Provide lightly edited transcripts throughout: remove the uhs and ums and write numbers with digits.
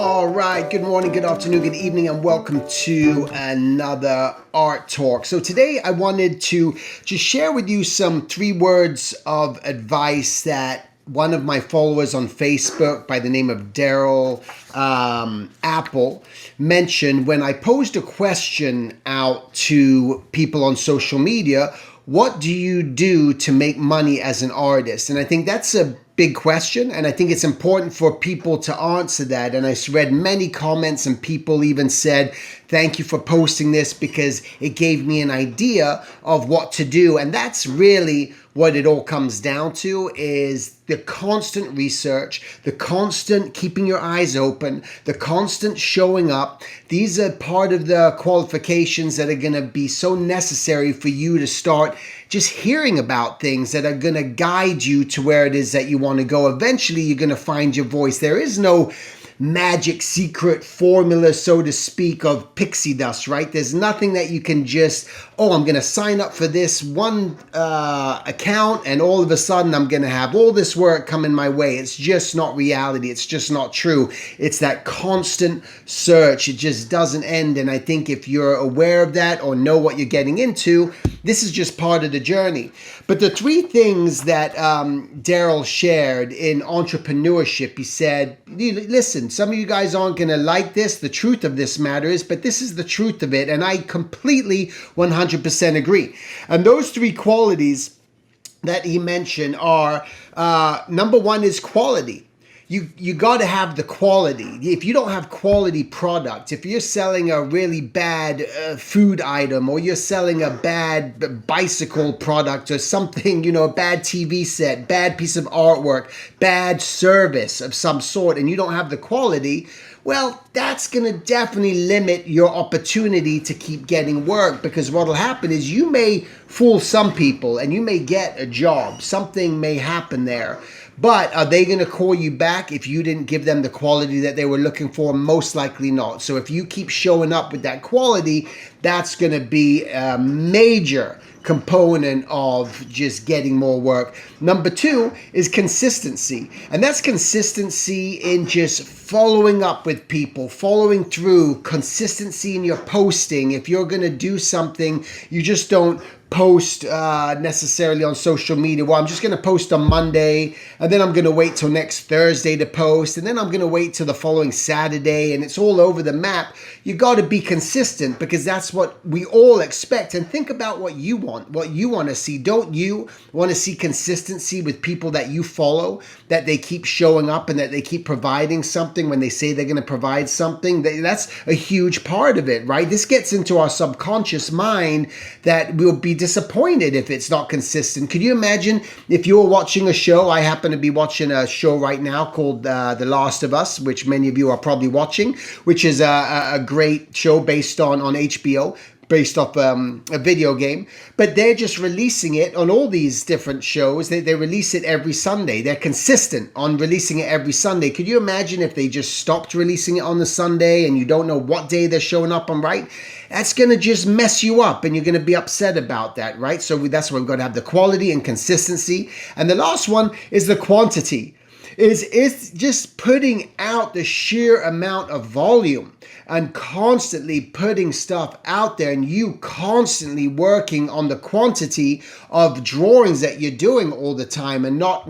All right, good morning, good afternoon, good evening, and welcome to another Art Talk. So today I wanted to just share with you some 3 words of advice that one of my followers on Facebook by the name of Daryl Apple mentioned when I posed a question out to people on social media. What do you do to make money as an artist? And I think that's a big question, and I think it's important for people to answer that. And I read many comments, and people even said, thank you for posting this because it gave me an idea of what to do. And that's really what it all comes down to, is the constant research, the constant keeping your eyes open, the constant showing up. These are part of the qualifications that are going to be so necessary for you to start just hearing about things that are going to guide you to where it is that you want to go. Eventually, you're going to find your voice. There is no magic secret formula, so to speak, of pixie dust, right? There's nothing that you can just, I'm going to sign up for this one account and all of a sudden I'm going to have all this work coming my way. It's just not reality. It's just not true. It's that constant search. It just doesn't end. And I think if you're aware of that or know what you're getting into, this is just part of the journey. But the 3 things that Daryl shared in entrepreneurship, he said, listen, some of you guys aren't going to like this. The truth of this matter is, but this is the truth of it. And I completely 100% agree. And those 3 qualities that he mentioned are, number 1 is quality. You got to have the quality. If you don't have quality product, if you're selling a really bad food item, or you're selling a bad bicycle product or something, a bad TV set, bad piece of artwork, bad service of some sort, and you don't have the quality, well, that's going to definitely limit your opportunity to keep getting work, because what will happen is you may fool some people and you may get a job. Something may happen there. But are they going to call you back if you didn't give them the quality that they were looking for? Most likely not. So if you keep showing up with that quality, that's going to be a major component of just getting more work. Number 2 is consistency. And that's consistency in just following up with people, following through, consistency in your posting. If you're going to do something, you just don't post necessarily on social media. Well, I'm just going to post on Monday, and then I'm going to wait till next Thursday to post, and then I'm going to wait till the following Saturday, and it's all over the map. You got to be consistent, because that's what we all expect. And think about what you want to see. Don't you want to see consistency with people that you follow, that they keep showing up and that they keep providing something when they say they're going to provide something? That's a huge part of it, right? This gets into our subconscious mind that we'll be disappointed if it's not consistent. Could you imagine if you're watching a show? I happen to be watching a show right now called The Last of Us, which many of you are probably watching, which is a great show based on HBO, based off a video game. But they're just releasing it on all these different shows. They release it every Sunday. They're consistent on releasing it every Sunday. Could you imagine if they just stopped releasing it on the Sunday and you don't know what day they're showing up on, right? That's going to just mess you up, and you're going to be upset about that, right? So that's why we've got to have the quality and consistency. And the last one is the quantity. It's just putting out the sheer amount of volume and constantly putting stuff out there, and you constantly working on the quantity of drawings that you're doing all the time, and not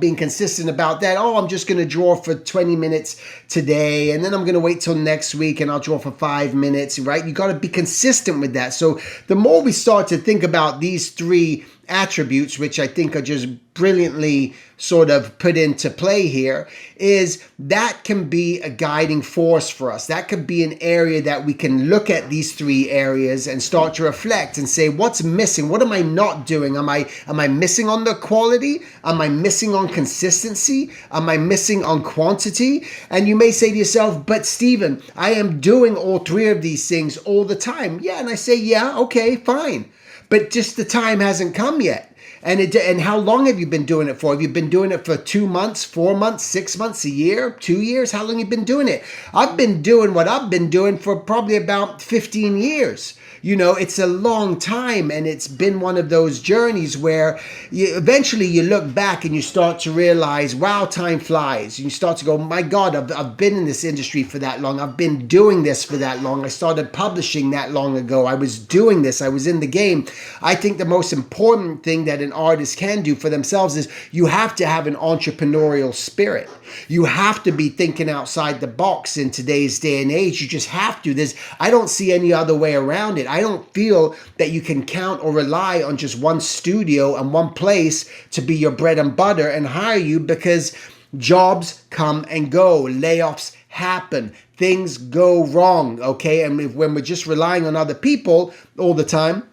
being consistent about that. I'm just going to draw for 20 minutes today, and then I'm going to wait till next week and I'll draw for 5 minutes, right? You got to be consistent with that. So the more we start to think about these 3 attributes, which I think are just brilliantly sort of put into play here, is that can be a guiding force for us. That could be an area that we can look at these 3 areas and start to reflect and say, what's missing? What am I not doing? Am I missing on the quality? Am I missing on consistency? Am I missing on quantity? And you may say to yourself, but Stephen, I am doing all 3 of these things all the time. Yeah, and I say, yeah, okay, fine. But just the time hasn't come yet. And how long have you been doing it for? Have you been doing it for 2 months, 4 months, 6 months, a year, 2 years? How long have you been doing it? I've been doing what I've been doing for probably about 15 years. It's a long time, and it's been one of those journeys where eventually you look back and you start to realize, wow, time flies. You start to go, my God, I've been in this industry for that long. I've been doing this for that long. I started publishing that long ago. I was doing this. I was in the game. I think the most important thing that an artist can do for themselves is you have to have an entrepreneurial spirit. You have to be thinking outside the box in today's day and age. You just have to. I don't see any other way around it. I don't feel that you can count or rely on just one studio and one place to be your bread and butter and hire you, because jobs come and go. Layoffs happen. Things go wrong, okay? And when we're just relying on other people all the time,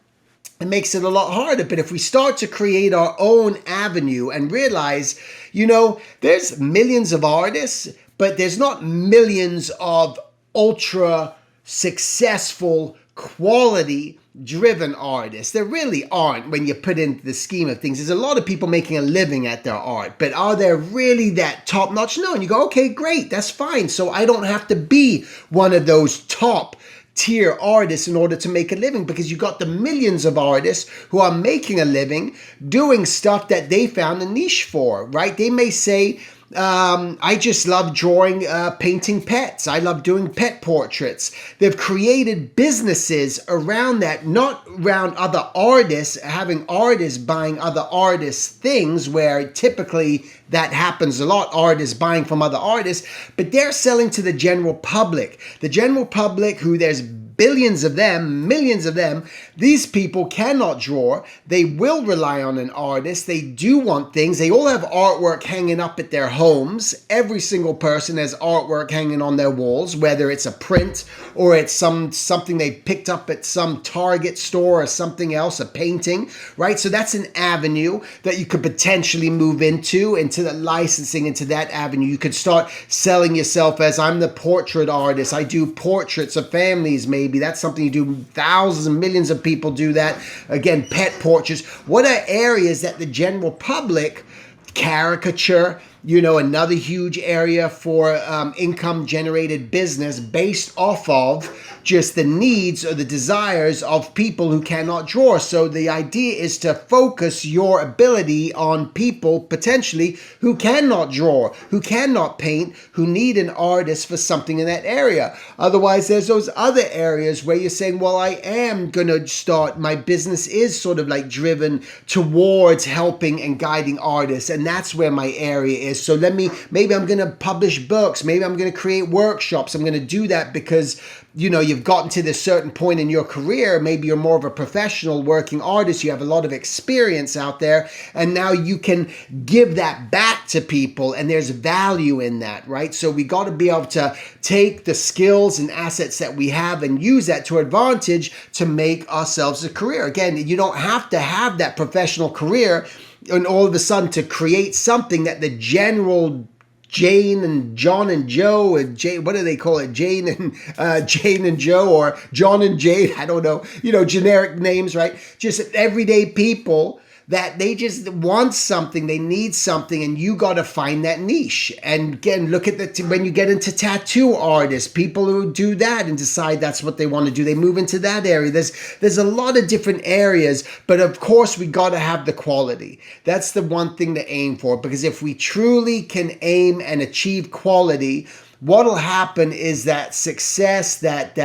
it makes it a lot harder. But if we start to create our own avenue and realize, there's millions of artists, but there's not millions of ultra successful, quality driven artists. There really aren't when you put into the scheme of things. There's a lot of people making a living at their art, but are there really that top notch? No. And you go, okay, great, that's fine. So I don't have to be one of those top tier artists in order to make a living, because you got the millions of artists who are making a living doing stuff that they found a niche for, right? They may say, I just love drawing, painting pets. I love doing pet portraits. They've created businesses around that, not around other artists, having artists buying other artists' things, where typically that happens a lot, artists buying from other artists, but they're selling to the general public. The general public, who there's billions of them, millions of them. These people cannot draw. They will rely on an artist. They do want things. They all have artwork hanging up at their homes. Every single person has artwork hanging on their walls, whether it's a print or it's something they picked up at some Target store or something else, a painting, right? So that's an avenue that you could potentially move into the licensing, into that avenue. You could start selling yourself as, I'm the portrait artist. I do portraits of families, maybe. That's something you do. Thousands and millions of people do that. Again, pet portraits. What are areas that the general public, caricature, another huge area for income generated business based off of just the needs or the desires of people who cannot draw. So the idea is to focus your ability on people potentially who cannot draw, who cannot paint, who need an artist for something in that area. Otherwise, there's those other areas where you're saying, well, I am going to start, my business is sort of like driven towards helping and guiding artists, and that's where my area is. So maybe I'm going to publish books, maybe I'm going to create workshops. I'm going to do that because you've gotten to this certain point in your career. Maybe you're more of a professional working artist. You have a lot of experience out there, and now you can give that back to people, and there's value in that, right? So we got to be able to take the skills and assets that we have and use that to advantage to make ourselves a career. Again, you don't have to have that professional career and all of a sudden to create something that the general Jane and John and Joe, and Jane, what do they call it? Jane and Joe, or John and Jane, I don't know, generic names, right? Just everyday people that they just want something, they need something, and you got to find that niche. And again, look at when you get into tattoo artists, people who do that and decide that's what they want to do, they move into that area. There's a lot of different areas, but of course we got to have the quality. That's the one thing to aim for, because if we truly can aim and achieve quality, what'll happen is that success, that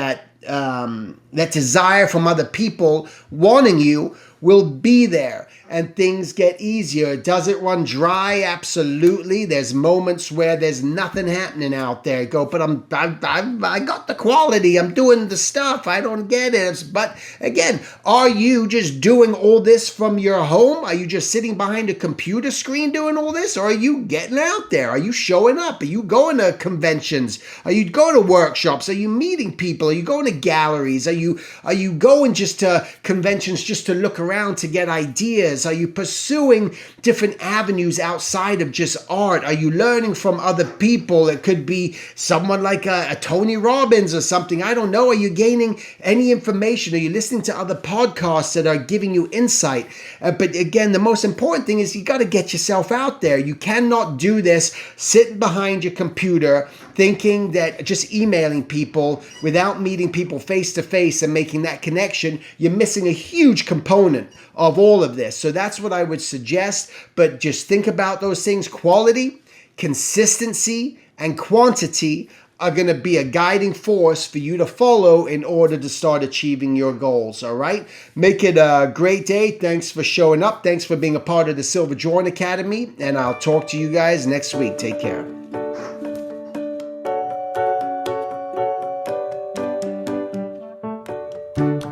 desire from other people wanting you will be there, and things get easier. Does it run dry? Absolutely. There's moments where there's nothing happening out there. You go, but I got the quality. I'm doing the stuff. I don't get it. But again, are you just doing all this from your home? Are you just sitting behind a computer screen doing all this? Or are you getting out there? Are you showing up? Are you going to conventions? Are you going to workshops? Are you meeting people? Are you going to galleries? Are you going just to conventions just to look around to get ideas? others? Are you pursuing different avenues outside of just art? Are you learning from other people? It could be someone like a Tony Robbins or something. I don't know. Are you gaining any information? Are you listening to other podcasts that are giving you insight? But again, the most important thing is you got to get yourself out there. You cannot do this sitting behind your computer thinking that just emailing people without meeting people face to face and making that connection. You're missing a huge component of all of this. So that's what I would suggest. But just think about those things. Quality, consistency, and quantity are going to be a guiding force for you to follow in order to start achieving your goals. All right. Make it a great day. Thanks for showing up. Thanks for being a part of the Silver Drawing Academy. And I'll talk to you guys next week. Take care.